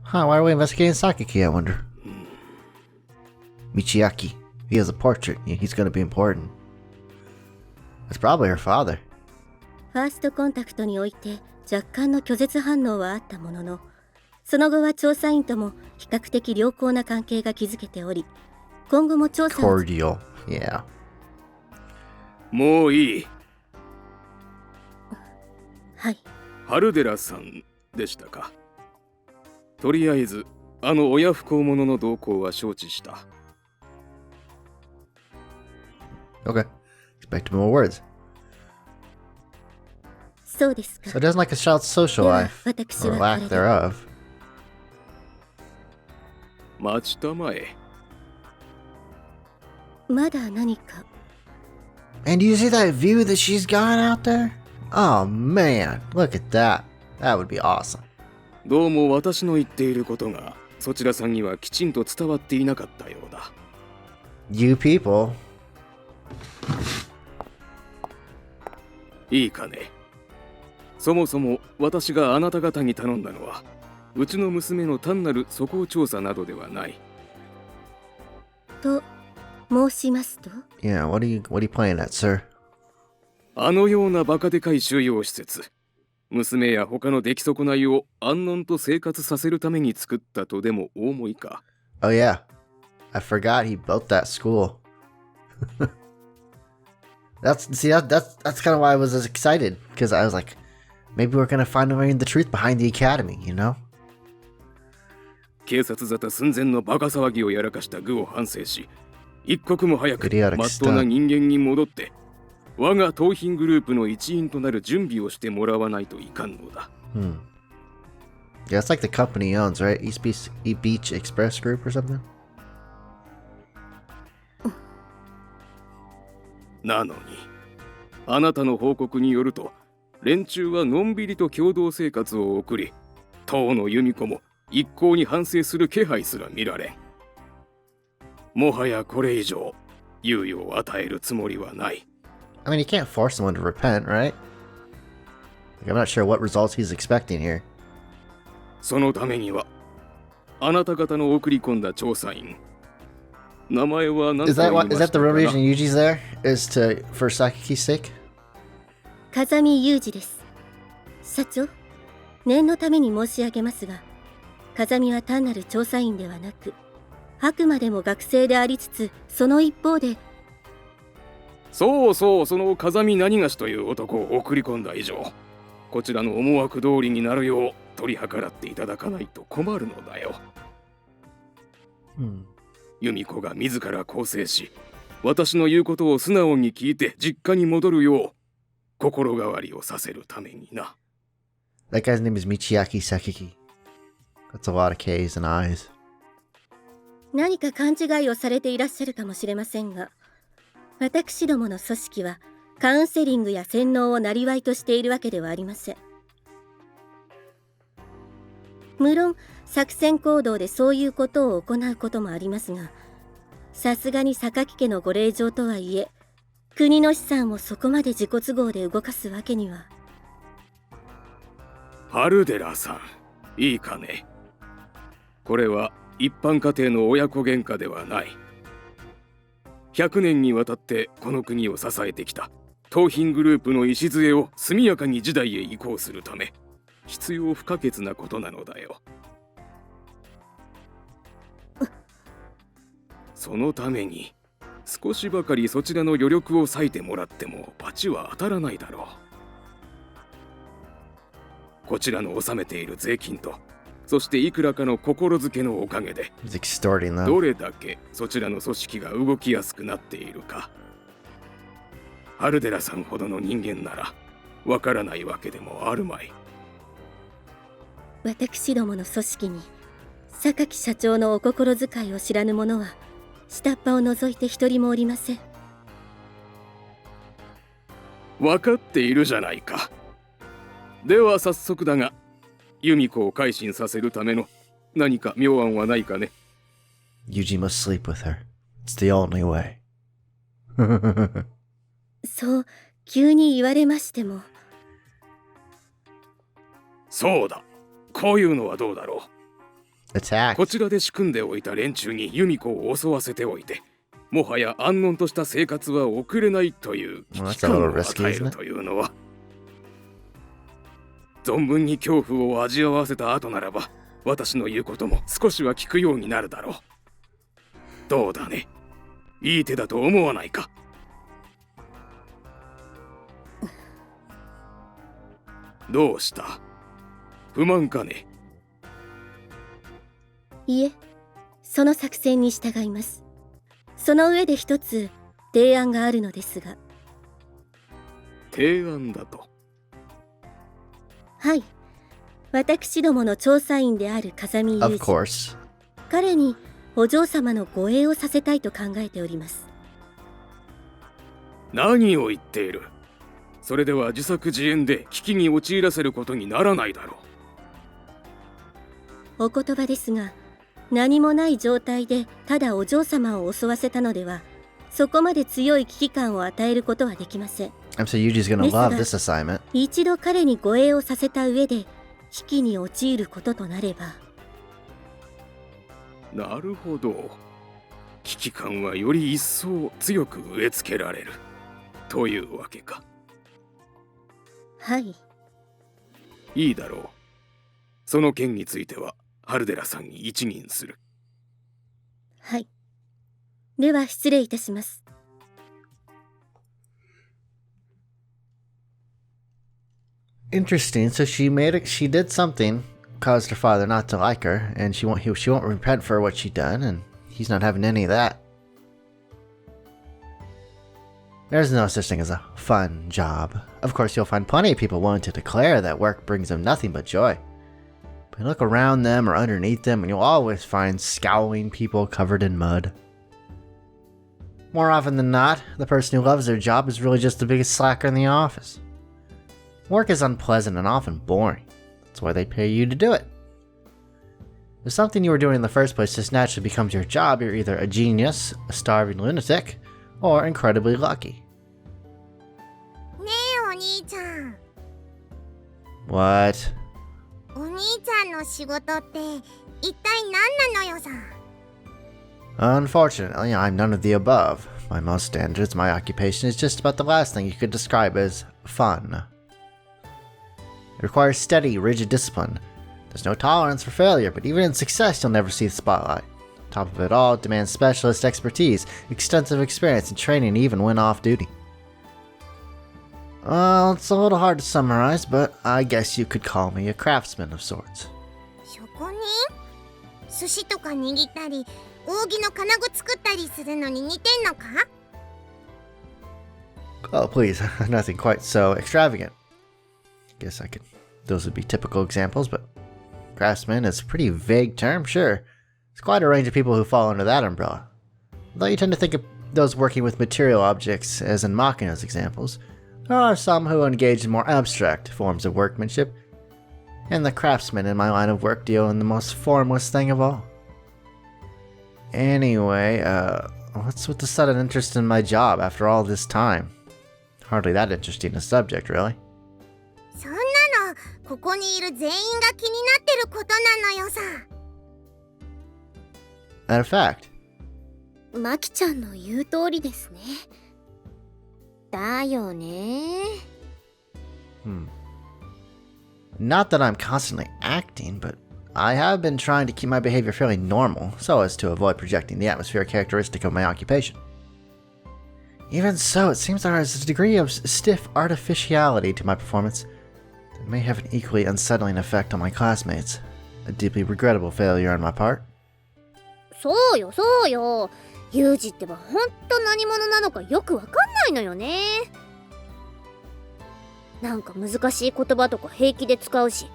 Huh, why are we investigating Sakaki, I wonder? Michiaki. He has a portrait. He's gonna be important. It's probably her father. ファーストコンタクトにおいて若干の拒絶反応はあったものの、その後は調査員とも比較的良好な関係が築けており、今後も調査を。Cordial. Yeah. もういい。はい。春寺さんでしたか。とりあえずあの親不孝者の動向は承知した。Okay. Expect more words. そうですか。So it doesn't like a child's social life, or lack thereof. 待ちたまえ。まだ何か。And do you see that view that she's got out there? Oh man, look at that. That would be awesome. どうも私の言っていることがそちらさんにはきちんと伝わっていなかったようだ。You people. いいかね。そもそも私があなた方に頼んだのは、うちの娘の単なる素行調査などではない。と申しますと Yeah, what are you playing at, sir? あのようなバカでかい収容施設、娘や他の出来損ないを安穏と生活させるために作ったとでもお思いか。Oh yeah, I forgot he built that school. That's kind of why I was as excited, because I was like, maybe we're gonna find the truth behind the academy, you know? 警察沙汰寸前のバカ騒ぎをやらかした愚を反省し、一刻も早く真っ当な人間に戻って、我が盗品グループの一員となる準備をしてもらわないといかんのだ。Yeah, it's like the company he owns, right? East Beach Express Group or something? なのに、あなたの報告によると、連中はのんびりと共同生活を送り、当の由美子も一向に反省する気配すら見られん。もはやこれ以上、猶予を与えるつもりはない。I mean, you can't force someone to repent, right? Like, I'm not sure what results he's expecting here. そのためには、あなた方の送り込んだ調査員、名前は何と言いましたかな? Is that the real reason Yuuji's there? Is for Sakaki's sake? 風見雄二です。社長、念のために申し上げますが、風見は単なる調査員ではなく、あくまでも学生でありつつ、その一方で。そうそう、その風見何がしという男を送り込んだ以上、こちらの思惑通りになるよう取り計らっていただかないと困るのだよ。由美子が自ら更生し、私の言うことを素直に聞いて実家に戻るよう心変わりをさせるためにな。That guy's name is Michiaki Sakaki. That's a lot of K's and I's. 何か勘違いをされていらっしゃるかもしれませんが、私どもの組織はカウンセリングや洗脳を生業としているわけではありません。無論作戦行動でそういうことを行うこともありますが、さすがに榊家のご令嬢とはいえ、国の資産をそこまで自己都合で動かすわけには。春寺さん、いいかね。これは一般家庭の親子喧嘩ではない。100年にわたってこの国を支えてきた盗品グループの礎を速やかに時代へ移行するため必要不可欠なことなのだよ。そのために少しばかりそちらの余力を割いてもらっても罰は当たらないだろう。こちらの納めている税金と、そしていくらかの心づけのおかげでどれだけそちらの組織が動きやすくなっているか、春寺さんほどの人間ならわからないわけでもあるまい。私どもの組織に榊社長のお心遣いを知らぬ者は下っ端を除いて一人もおりません。分かっているじゃないか。では早速だが、由美子を改心させるための何か妙案はないかね。Yuuji must sleep with her. It's the only way. そう急に言われましても。そうだ、こういうのはどうだろ attacked. こちらで仕組んでおいた連中にユミコを襲わせておいて、もはや安穏とした生活は送れないという危機感を与えるというのは、存分に恐怖を味わわせた後ならば、私の言うことも少しは聞くようになるだろう。どうだね、いい手だと思わないか。どうした、不満かね。いえ、その作戦に従います。その上で一つ提案があるのですが。提案だと。はい、私どもの調査員である風見Of 雄二、 course. 彼にお嬢様の護衛をさせたいと考えております。何を言っている。それでは自作自演で危機に陥らせることにならないだろう。お言葉ですが、何もない状態でただお嬢様を襲わせたのでは、そこまで強い危機感を与えることはできません。I'm so Yuji's gonna love this assignment. 一度彼に護衛をさせた上で危機に陥ることとなれば。なるほど。危機感はより一層強く植え付けられるというわけか。はい。いいだろう。その件についてはハルデラさんに一任する。はい。では失礼いたします。Interesting. So she did something, caused her father not to like her, and she won't repent for what she done, and he's not having any of that. There's no such thing as a fun job. Of course, you'll find plenty of people willing to declare that work brings them nothing but joy. But look around them or underneath them, and you'll always find scowling people covered in mud. More often than not, the person who loves their job is really just the biggest slacker in the office. Work is unpleasant and often boring. That's why they pay you to do it. If something you were doing in the first place just naturally becomes your job, you're either a genius, a starving lunatic, or incredibly lucky. ねえお兄ちゃん。 What? お兄ちゃんの仕事って一体何なのよさ。 Unfortunately, I'm none of the above. By most standards, my occupation is just about the last thing you could describe as fun. It requires steady, rigid discipline. There's no tolerance for failure, but even in success, you'll never see the spotlight. Top of it all, it demands specialist expertise, extensive experience, and training even when off duty. Well, it's a little hard to summarize, but I guess you could call me a craftsman of sorts. 職人？寿司とか握ったり、扇の金具作ったりするのに似てんのか？ Oh, please, nothing quite so extravagant. Guess those would be typical examples, but craftsman is a pretty vague term, sure. There's quite a range of people who fall under that umbrella. Though you tend to think of those working with material objects as in Machina's examples, there are some who engage in more abstract forms of workmanship, and the craftsmen in my line of work deal in the most formless thing of all. Anyway, what's with the sudden interest in my job after all this time? Hardly that interesting a subject, really. そんなのここにいる全員が気になってることなのよさ。 Matter of fact. マキちゃんの言う通りですね。だよね。Not that I'm constantly acting, but I have been trying to keep my behavior fairly normal so as to avoid projecting the atmospheric characteristic of my occupation. Even so, it seems there is a degree of stiff artificiality to my performance that may have an equally unsettling effect on my classmates. A deeply regrettable failure on my part. そうよそうよ。ユージってばほんと何者なのかよくわかんないのよね。なんか難しい言葉とか平気で使うし、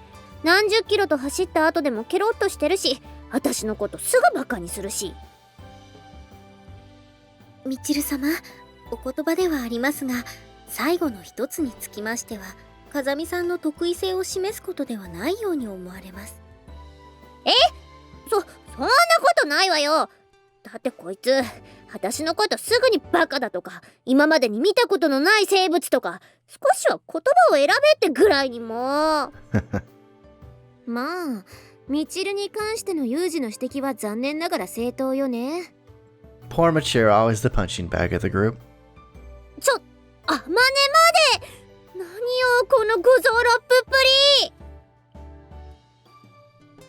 何十キロと走った後でもケロッとしてるし、私のことすぐバカにするし。みちる様、お言葉ではありますが、最後の一つにつきましては、風見さんの得意性を示すことではないように思われます。そんなことないわよ。だってこいつ、私のことすぐにバカだとか、今までに見たことのない生物とか、少しは言葉を選べってぐらいにも。まあみちるに関してのユージの指摘は残念ながら正当よね。 Poor mature, always the punching bag of the group. あまねまで何よこの五臓六腑っぷり。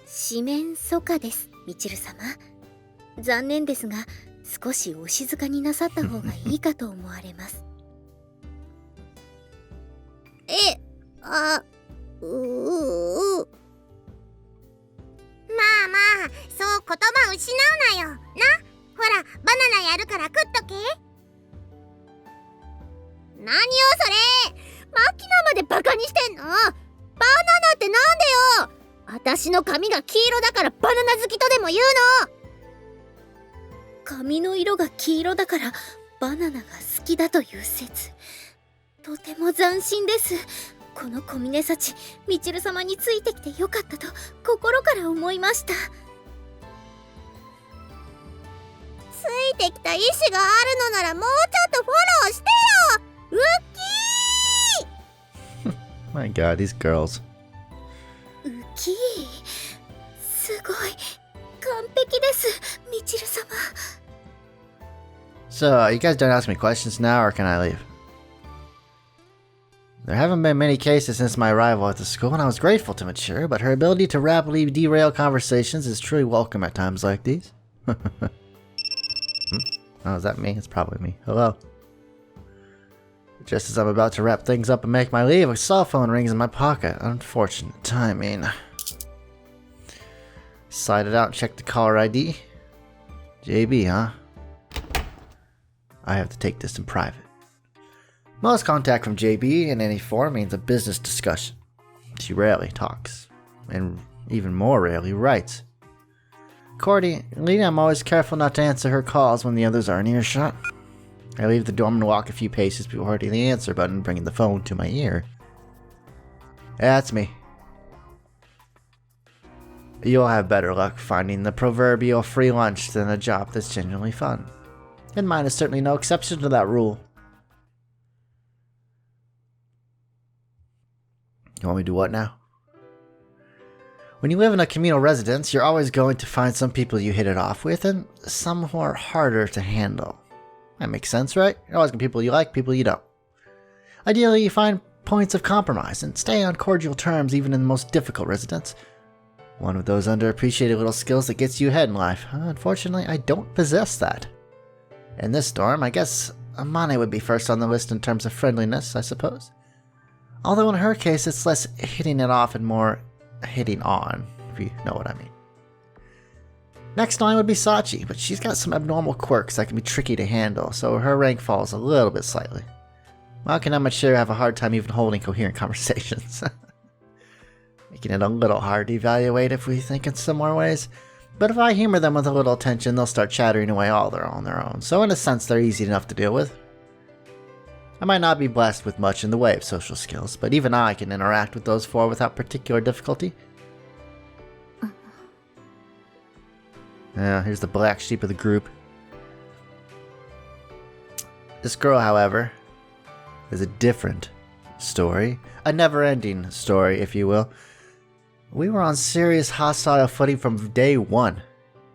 四面楚歌です、みちる様。残念ですが少しお静かになさった方がいいかと思われます。まあまあ、そう言葉失うなよな。ほら、バナナやるから食っとけ。何よそれ、マキナまでバカにしてんの。バナナってなんでよ。私の髪が黄色だからバナナ好きとでも言うの。髪の色が黄色だからバナナが好きだという説、とても斬新です。この小峰幸、みちる様についてきてよかったと心から思いました。ついてきた意志があるのならもうちょっとフォローしてよ、ウッキー。 My god, these girls. ウキー、すごい完璧です、みちる様。 So, you guys don't ask me questions now, or can I leave? There haven't been many cases since my arrival at the school, and I was grateful to Mature, but her ability to rapidly derail conversations is truly welcome at times like these. Oh, is that me? It's probably me. Hello. Just as I'm about to wrap things up and make my leave, a cell phone rings in my pocket. Unfortunate timing. Slide it out and check the caller ID. JB, huh? I have to take this in private. Most contact from JB in any form means a business discussion. She rarely talks, and even more rarely writes. Accordingly, I'm always careful not to answer her calls when the others are in earshot. I leave the dorm and walk a few paces before hitting the answer button and bringing the phone to my ear. That's me. You'll have better luck finding the proverbial free lunch than a job that's genuinely fun. And mine is certainly no exception to that rule. You want me to do what now? When you live in a communal residence, you're always going to find some people you hit it off with, and some who are harder to handle. That makes sense, right? You're always going to people you like, people you don't. Ideally, you find points of compromise and stay on cordial terms even in the most difficult residence. One of those underappreciated little skills that gets you ahead in life. Unfortunately, I don't possess that. In this dorm, I guess Amane would be first on the list in terms of friendliness, I suppose. Although in her case, it's less hitting it off and more hitting on, if you know what I mean. Next line would be Sachi, but she's got some abnormal quirks that can be tricky to handle, so her rank falls a little bit slightly. Malkin and Mature have a hard time even holding coherent conversations. Making it a little hard to evaluate if we think in similar ways. But if I humor them with a little attention, they'll start chattering away all on their own, so in a sense they're easy enough to deal with. I might not be blessed with much in the way of social skills, but even I can interact with those four without particular difficulty. Here's the black sheep of the group. This girl, however, is a different story. A never-ending story, if you will. We were on serious hostile footing from day one,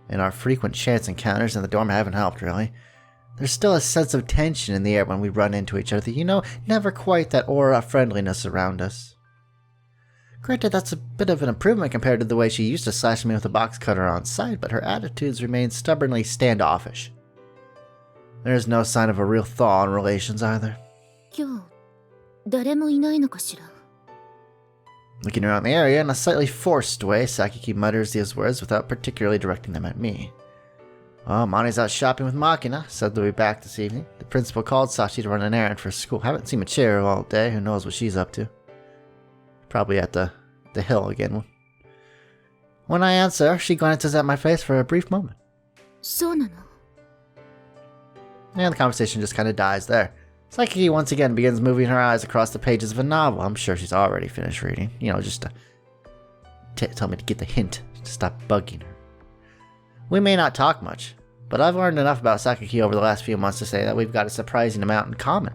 and our frequent chance encounters in the dorm haven't helped, really. There's still a sense of tension in the air when we run into each other, you know, never quite that aura of friendliness around us. Granted, that's a bit of an improvement compared to the way she used to slash me with a box cutter on sight, but her attitudes remain stubbornly standoffish. There is no sign of a real thaw in relations either. Looking around the area in a slightly forced way, Sakaki mutters these words without particularly directing them at me. Oh, Mani's out shopping with Morgana, said they'll be back this evening. The principal called Sachi to run an errand for school. Haven't seen Michiru all day, who knows what she's up to. Probably at the hill again. When I answer, she glances at my face for a brief moment. And the conversation just kind of dies there. Sakaki once again begins moving her eyes across the pages of a novel. I'm sure she's already finished reading. You know, just to tell me to get the hint to stop bugging her. We may not talk much, but I've learned enough about Sakaki over the last few months to say that we've got a surprising amount in common.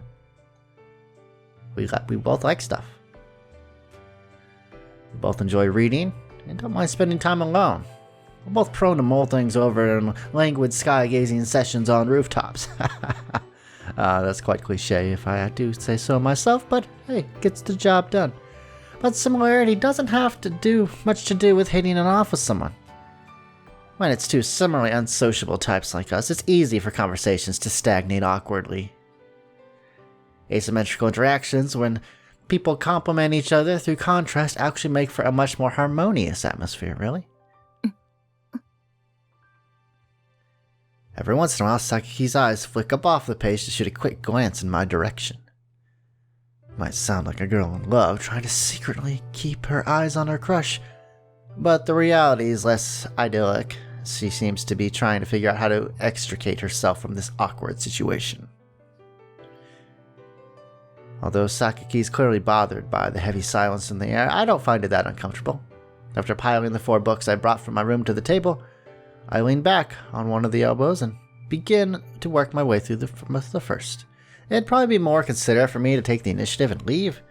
We both like stuff. We both enjoy reading, and don't mind spending time alone. We're both prone to mull things over in languid sky-gazing sessions on rooftops. That's quite cliche if I do say so myself, but hey, gets the job done. But similarity doesn't have to do much to do with hitting it off with someone. When it's two similarly unsociable types like us, it's easy for conversations to stagnate awkwardly. Asymmetrical interactions, when people complement each other through contrast, actually make for a much more harmonious atmosphere, really. Every once in a while, Sakaki's eyes flick up off the page to shoot a quick glance in my direction. Might sound like a girl in love trying to secretly keep her eyes on her crush, but the reality is less idyllic. She seems to be trying to figure out how to extricate herself from this awkward situation. Although Sakaki's clearly bothered by the heavy silence in the air, I don't find it that uncomfortable. After piling the 4 books I brought from my room to the table, I lean back on one of the elbows and begin to work my way through the first. It'd probably be more considerate for me to take the initiative and leave,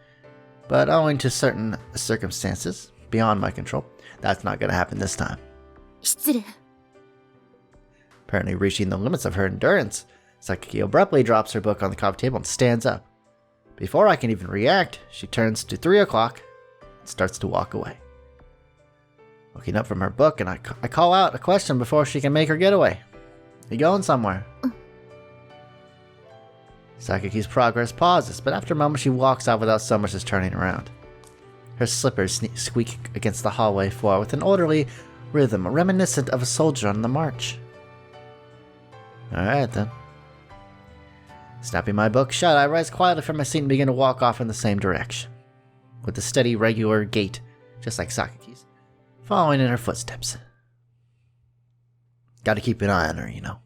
but owing to certain circumstances beyond my control, that's not going to happen this time. 失礼。 Apparently reaching the limits of her endurance, Sakaki abruptly drops her book on the coffee table and stands up. Before I can even react, she turns to 3 o'clock and starts to walk away. Looking up from her book, and I call out a question before she can make her getaway. You going somewhere? Sakaki's progress pauses, but after a moment she walks out without so much as turning around. Her slippers squeak against the hallway floor with an orderly rhythm reminiscent of a soldier on the march. Alright then. Snapping my book shut, I rise quietly from my seat and begin to walk off in the same direction, with a steady, regular gait, just like Sakaki's, following in her footsteps. Gotta keep an eye on her, you know.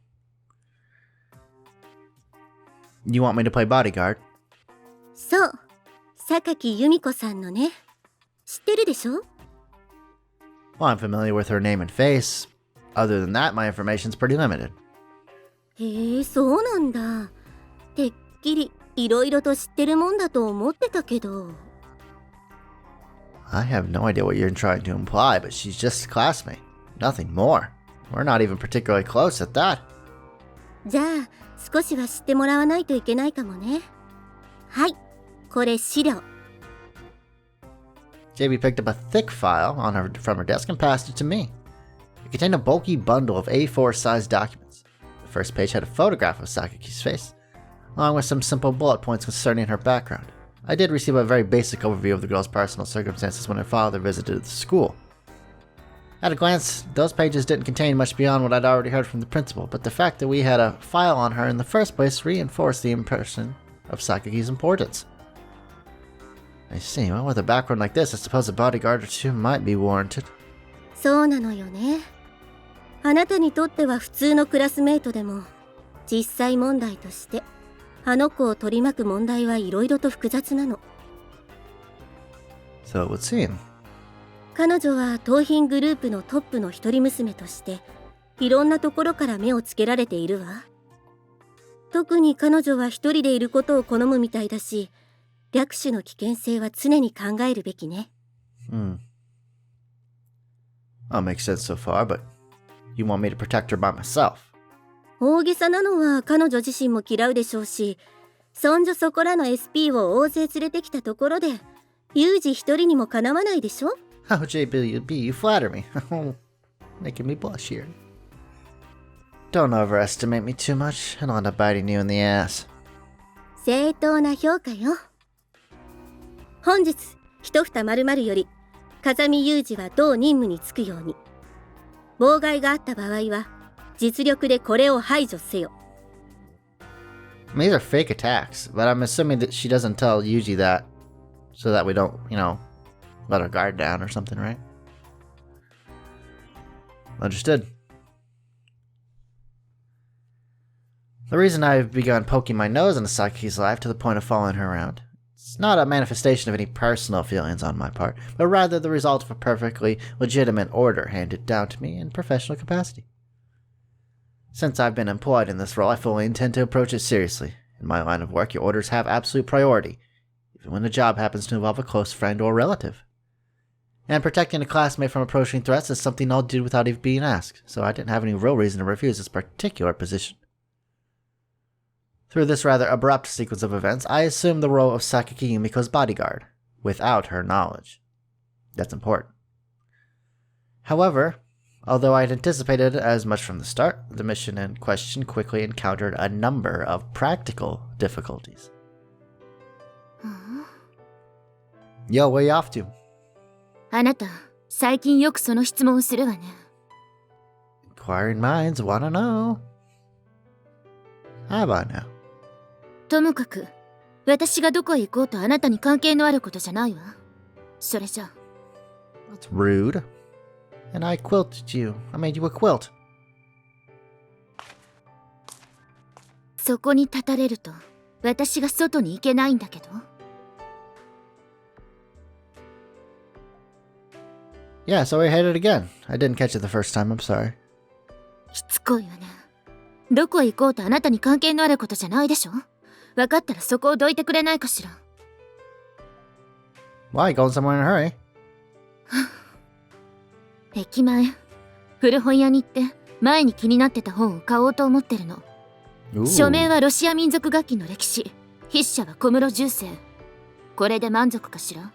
You want me to play bodyguard? そう。榊由美子さんのね。知ってるでしょ? Well, I'm familiar with her name and face. Other than that, my information's pretty limited. へえ、そうなんだ。てっきりいろいろと知ってるもんだと思ってたけど。I have no idea what you're trying to imply, but she's just a classmate. Nothing more. We're not even particularly close at that. じゃあ、少しは知ってもらわないといけないかもね。はい、これ資料。JB picked up a thick file from her desk and passed it to me. It contained a bulky bundle of A4-sized documents. The first page had a photograph of Sakaki's face, along with some simple bullet points concerning her background. I did receive a very basic overview of the girl's personal circumstances when her father visited the school. At a glance, those pages didn't contain much beyond what I'd already heard from the principal, but the fact that we had a file on her in the first place reinforced the impression of Sakaki's importance. I see. Well, with a background like this, I suppose a bodyguard or two might be warranted. そうなのよね。あなたにとっては普通のクラスメイトでも、実際問題として、あの子を取り巻く問題はいろいろと複雑なの。So it would seem. 彼女は盗品グループのトップの一人娘として、いろんなところから目をつけられているわ。特に彼女は一人でいることを好むみたいだし、略取の危険性は常に考えるべきね。That makes sense so far, but you want me to protect her by myself? 大げさなのは彼女自身も嫌うでしょうし、そんじょそこらの SP を大勢連れてきたところで、ユージ一人にもかなわないでしょ? Oh, JB, you flatter me. Making me blush here. Don't overestimate me too much, and I'll end up biting you in the ass. 正当な評価よ。本日、一蓋〇〇より、風見ユージは同任務に就くように。妨害があった場合は、実力でこれを排除せよ。These are fake attacks, but I'm assuming that she doesn't tell Yuuji that, so that we don't, let her guard down or something, right? Understood. The reason I've begun poking my nose into Sakaki's life to the point of following her around, it's not a manifestation of any personal feelings on my part, but rather the result of a perfectly legitimate order handed down to me in professional capacity. Since I've been employed in this role, I fully intend to approach it seriously. In my line of work, your orders have absolute priority, even when the job happens to involve a close friend or relative. And protecting a classmate from approaching threats is something I'll do without even being asked, so I didn't have any real reason to refuse this particular position. Through this rather abrupt sequence of events, I assumed the role of Sakaki Yumiko's bodyguard, without her knowledge. That's important. However, although I had anticipated as much from the start, the mission in question quickly encountered a number of practical difficulties. Yo, where you off to? あなた、最近よくその質問をするわね。Inquiring minds wanna know. How about now? ともかく、私がどこへ行こうとあなたに関係のあることじゃないわ。それじゃ。That's rude. And I quilted you. I made you a quilt. そこに立たれると、私が外に行けないんだけど。Yeah, so we headed again. I didn't catch it the first time, I'm sorry. しつこいわね。どこへ行こうとあなたに関係のあることじゃないでしょ。分かったらそこをどいてくれないかしら。Why? Going somewhere in a hurry? 駅前、古本屋に行って前に気になってた本を買おうと思ってるの。署名はロシア民族楽器の歴史、筆者は小室重生。これで満足かしら。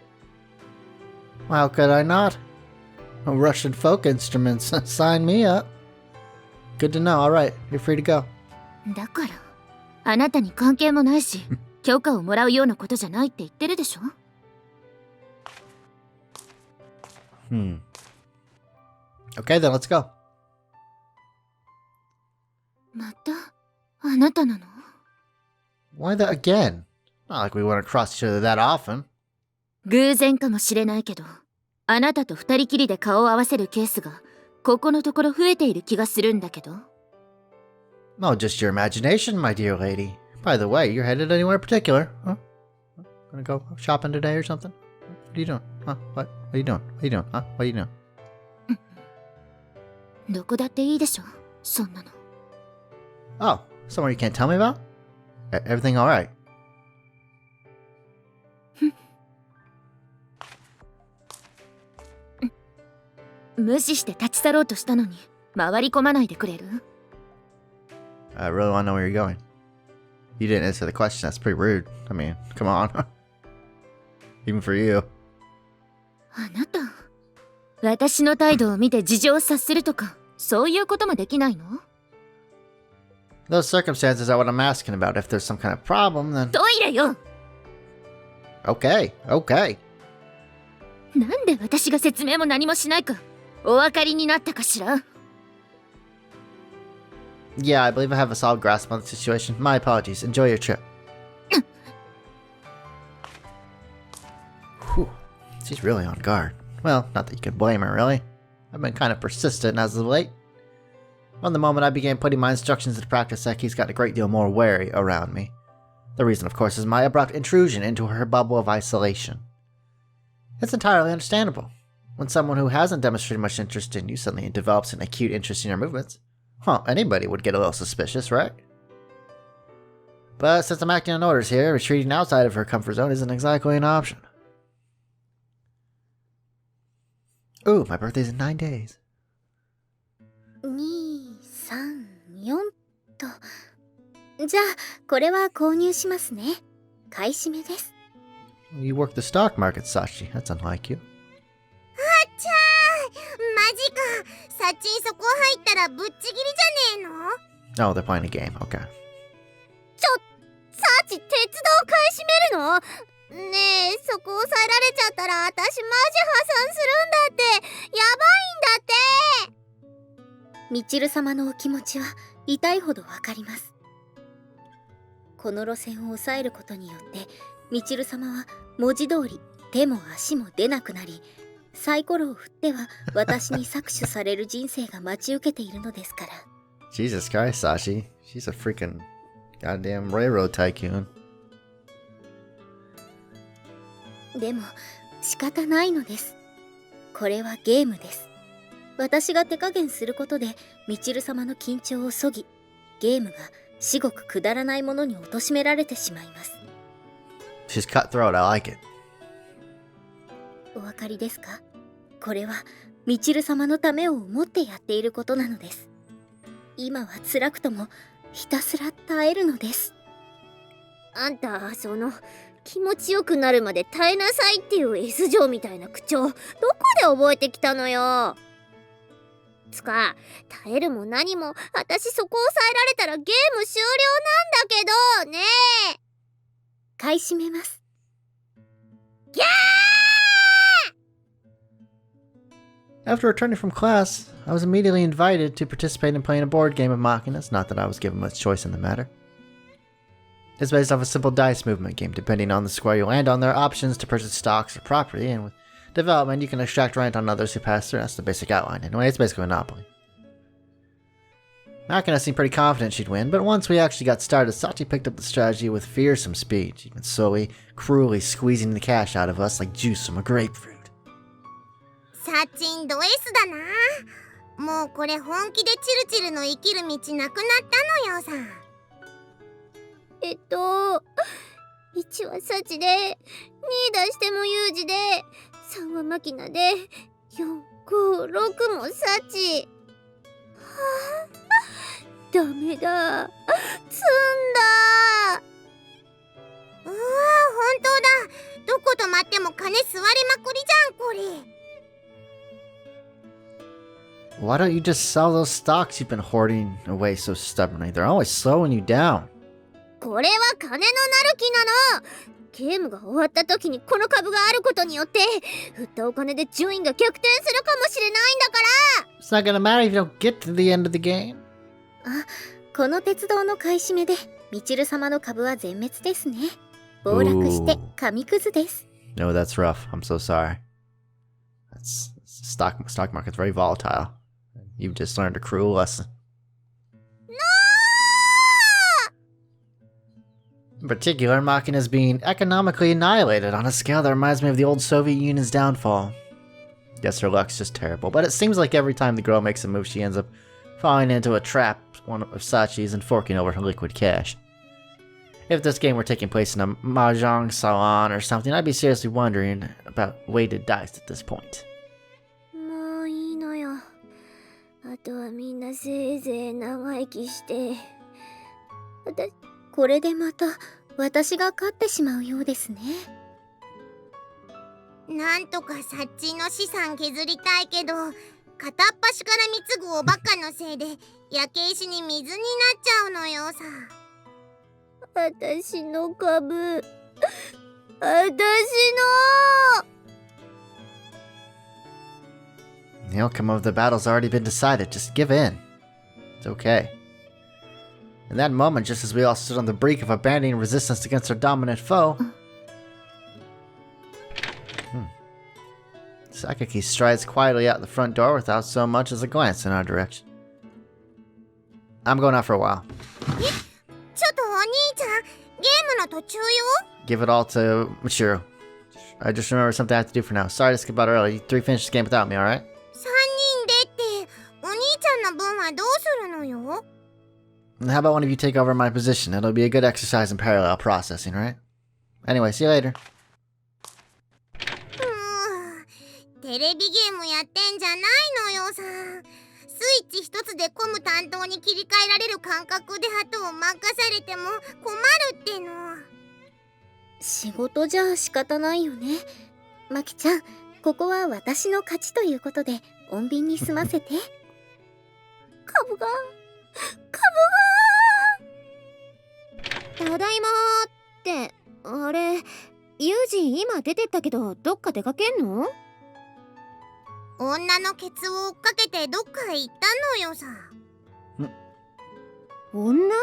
How could I not? Russian folk instruments. Sign me up. Good to know. Alright, you're free to go. だから、あなたに関係もないし、許可をもらうようなことじゃないって言ってるでしょ。Okay, then let's go. また、あなたなの？ Why that again? Not like we wouldn't cross each other that often. 偶然かもしれないけど、あなたと二人きりで顔を合わせるケースが、ここのところ増えている気がするんだけど。Oh, just your imagination, my dear lady. By the way, you're headed anywhere particular? Huh? Gonna go shopping today or something? What are you doing? Huh? What are you doing? What are you doing? Huh? What are you doing? どこだっていいでしょ、そんなの。Oh, somewhere you can't tell me about? Everything alright? 無視して立ち去ろうとしたのに、回り込まないでくれる？ I really want to know where you're going. You didn't answer the question. That's pretty rude. I mean, come on. Even for you. あなた、私の態度を見て事情を察するとか、そういうこともできないの？ Those circumstances are what I'm asking about. If there's some kind of problem, then... トイレよ！ Okay, okay. なんで私が説明も何もしないか、お分かりになったかしら？ Yeah, I believe I have a solid grasp on the situation. My apologies. Enjoy your trip. Whew. She's really on guard. Well, not that you can blame her, really. I've been kind of persistent as of late. From the moment I began putting my instructions into practice, Seki's got a great deal more wary around me. The reason, of course, is my abrupt intrusion into her bubble of isolation. It's entirely understandable. When someone who hasn't demonstrated much interest in you suddenly develops an acute interest in your movements, anybody would get a little suspicious, right? But since I'm acting on orders here, retreating outside of her comfort zone isn't exactly an option. Ooh, my birthday's in 9 days. 2、3、4と。じゃあ、これは購入しますね。買い占めです。You work the stock market, Sachi. That's unlike you. あっちゃー、マジか。サッチンそこ入ったらぶっちぎりじゃねえの？ Oh, they're playing a game. Okay. サーチ、鉄道買い占めるの？ねえ、そこ抑えられちゃったら私マジ破産するんだって。やばいんだって。みちる様のお気持ちは痛いほどわかります。この路線を抑えることによってみちる様は文字通り手も足も出なくなり、サイコロを振っては私に搾取される人生が待ち受けているのですから。Jesus Christ, Sashi. She's a freaking goddamn railroad tycoon. でも仕方ないのです。これはゲームです。私が手加減することでみちる様の緊張をそぎ、ゲームが至極くだらないものに貶められてしまいます。She's cutthroat. I like it. お分かりですか？これはみちる様のためを思ってやっていることなのです。今は辛くともひたすら耐えるのです。あんた、その気持ちよくなるまで耐えなさいっていう S 嬢みたいな口調、どこで覚えてきたのよ。つか、耐えるも何も私そこ抑えられたらゲーム終了なんだけどねえ。買い占めます。ギャーAfter returning from class, I was immediately invited to participate in playing a board game of Machina's, not that I was given much choice in the matter. It's based off a simple dice movement game. Depending on the square you land on, there are options to purchase stocks or property, and with development, you can extract rent on others who pass through. That's the basic outline. Anyway, it's basically Monopoly. Machina seemed pretty confident she'd win, but once we actually got started, Sachi picked up the strategy with fearsome speed. She'd been slowly, cruelly squeezing the cash out of us like juice from a grapefruit. サッチンド S だな。もうこれ本気でチルチルの生きる道なくなったのよさ。1はサチで、2出してもユージで、3はマキナで、4、5、6もサチ。はあ、ダメだ。積んだ。うわ、本当だ。どこ止まっても金吸われまくりじゃん、これ。Why don't you just sell those stocks you've been hoarding away so stubbornly? They're always slowing you down. これは金のなる木なの。ゲームが終わった時にこの株があることによって振ったお金で順位が逆転するかもしれないんだから。 It's not gonna matter if you don't get to the end of the game. あ、この鉄道の買い占めでみちる様の株は全滅ですね。暴落して紙くずです。No, that's rough. I'm so sorry. Stock market's very volatile. You've just learned a cruel lesson. In particular, Machina is being economically annihilated on a scale that reminds me of the old Soviet Union's downfall. Yes, her luck's just terrible, but it seems like every time the girl makes a move, she ends up falling into a trap, one of Sachi's, and forking over her liquid cash. If this game were taking place in a mahjong salon or something, I'd be seriously wondering about weighted dice at this point. もういいのよ。あとはみんなせいぜい長生きして。これでまた私が勝ってしまうようですね。なんとかサッチンの資産削りたいけど、片っ端から貢ぐおバカのせいで焼け石に水になっちゃうのよさ。私の株、私の。 The outcome of the battle's already been decided. Just give in. It's okay. In that moment, just as we all stood on the brink of abandoning resistance against our dominant foe, Sakaki strides quietly out the front door without so much as a glance in our direction. I'm going out for a while. ちょっとお兄ちゃん、ゲームの途中よ。 Give it all to Michiru. I just remembered something I have to do for now. Sorry to skip out early. You three finish this game without me, alright? 3人でって、お兄ちゃんの分はどうするのよ。 How about one of you take over my position? It'll be a good exercise in parallel processing, right? Anyway, see you later. テレビゲームやってんじゃないのよさ。スイッチ一つでコム担当に切り替えられる感覚であとを任されても困るっての。仕事じゃ仕方ないよね。マキちゃん、ここは私の勝ちということで穏便に済ませて。株がただいまーって、あれ、ユージ今出てったけどどっか出かけんの？女のケツを追っかけてどっかへ行ったのよさ。女？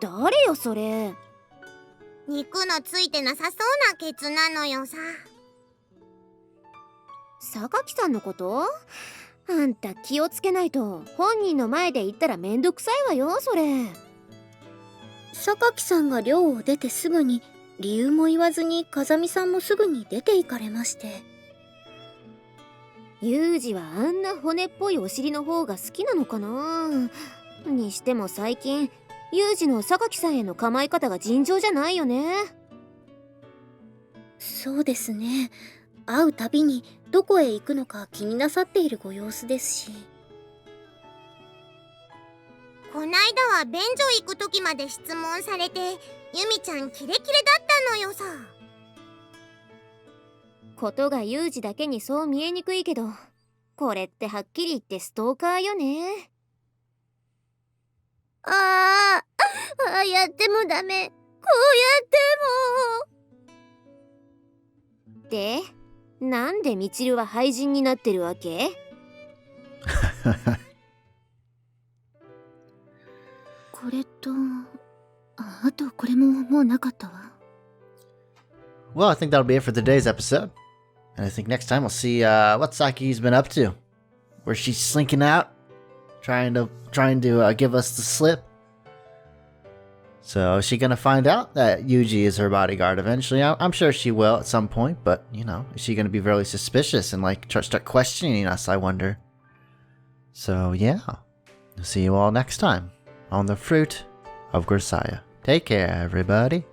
誰よそれ。肉のついてなさそうなケツなのよさ。榊さんのこと？あんた気をつけないと本人の前で言ったらめんどくさいわよそれ。榊さんが寮を出てすぐに理由も言わずに風見さんもすぐに出て行かれまして。ユージはあんな骨っぽいお尻の方が好きなのかな。にしても最近ユージの榊さんへの構え方が尋常じゃないよね。そうですね。会うたびにどこへ行くのか気になさっているご様子ですし。こないだは便所行く時まで質問されて、ユミちゃんキレキレだったのよさ。ことがユージだけにそう見えにくいけど、これってはっきり言ってストーカーよね。ああやってもダメ。こうやっても。で、なんでミチルは廃人になってるわけ？これと、あとこれももうなかったわ。Well, I think that'll be it for today's episode. And I think next time we'll see what Saki's been up to. Where she's slinking out, trying to give us the slip. So is she gonna find out that Yuuji is her bodyguard eventually? I'm sure she will at some point, but you know, is she gonna be really suspicious and like start questioning us? I wonder. So yeah, see you all next time on the Fruit of Grisaia. Take care, everybody.